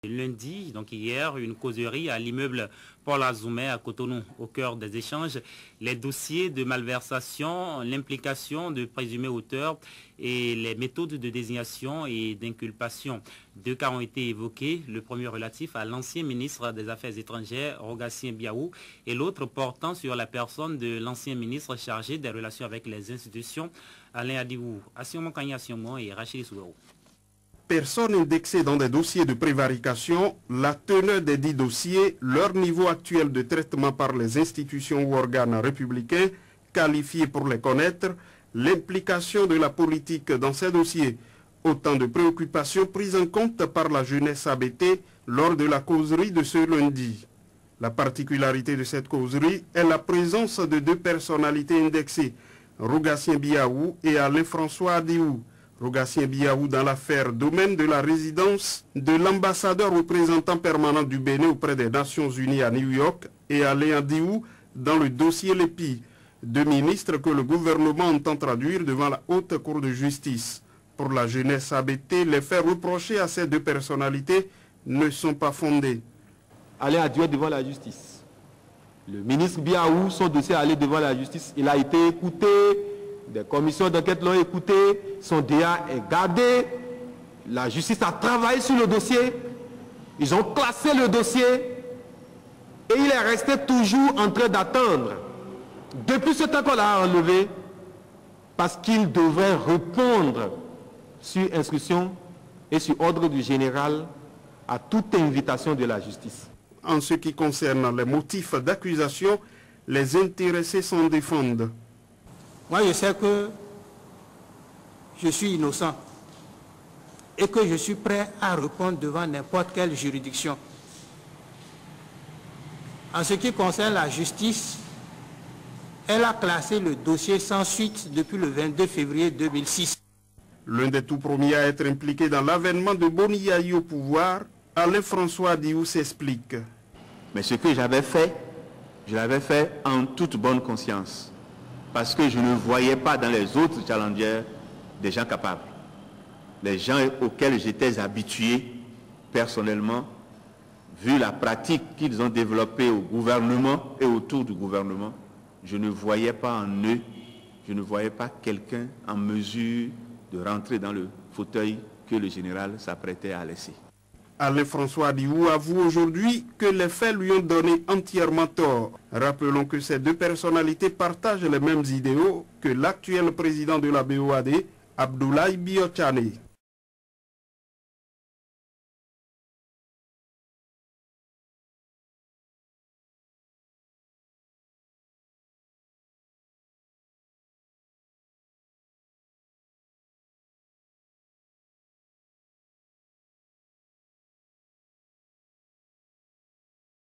lundi, donc hier, une causerie à l'immeuble Paul Azoumé à Cotonou. Au cœur des échanges, les dossiers de malversation, l'implication de présumés auteurs et les méthodes de désignation et d'inculpation. 2 cas ont été évoqués, le premier relatif à l'ancien ministre des Affaires étrangères, Rogatien Biaou, et l'autre portant sur la personne de l'ancien ministre chargé des relations avec les institutions, Alain Adibou, Asiomo Kanya Asiomo et Rachid Souberou. Personnes indexées dans des dossiers de prévarication, la teneur des dits dossiers, leur niveau actuel de traitement par les institutions ou organes républicains qualifiés pour les connaître, l'implication de la politique dans ces dossiers. Autant de préoccupations prises en compte par la jeunesse ABT lors de la causerie de ce lundi. La particularité de cette causerie est la présence de 2 personnalités indexées, Rogatien Biaou et Alain François Adiou. Rogatien Biaou dans l'affaire domaine de la résidence de l'ambassadeur représentant permanent du Bénin auprès des Nations Unies à New York et Alain Adiou dans le dossier LEPI, 2 ministres que le gouvernement entend traduire devant la Haute Cour de justice. Pour la jeunesse ABT, les faits reprochés à ces 2 personnalités ne sont pas fondés. Alain Adiou est devant la justice. Le ministre Biaou, son dossier est allé devant la justice. Il a été écouté, des commissions d'enquête l'ont écouté, son DA est gardé. La justice a travaillé sur le dossier. Ils ont classé le dossier. Et il est resté toujours en train d'attendre. Depuis ce temps qu'on l'a enlevé, parce qu'il devrait répondre sur instruction et sur ordre du général à toute invitation de la justice. En ce qui concerne les motifs d'accusation, les intéressés s'en défendent. Moi, je sais que je suis innocent et que je suis prêt à répondre devant n'importe quelle juridiction. En ce qui concerne la justice, elle a classé le dossier sans suite depuis le 22 février 2006. L'un des tout premiers à être impliqué dans l'avènement de Boni Yayi au pouvoir, Alain François Adiou s'explique. Mais ce que j'avais fait, je l'avais fait en toute bonne conscience. Parce que je ne voyais pas dans les autres challengers des gens capables. Les gens auxquels j'étais habitué personnellement, vu la pratique qu'ils ont développée au gouvernement et autour du gouvernement, je ne voyais pas en eux, je ne voyais pas quelqu'un en mesure de rentrer dans le fauteuil que le général s'apprêtait à laisser. Alain François Adiou avoue aujourd'hui que les faits lui ont donné entièrement tort. Rappelons que ces 2 personnalités partagent les mêmes idéaux que l'actuel président de la BOAD, Abdoulaye Biotchane.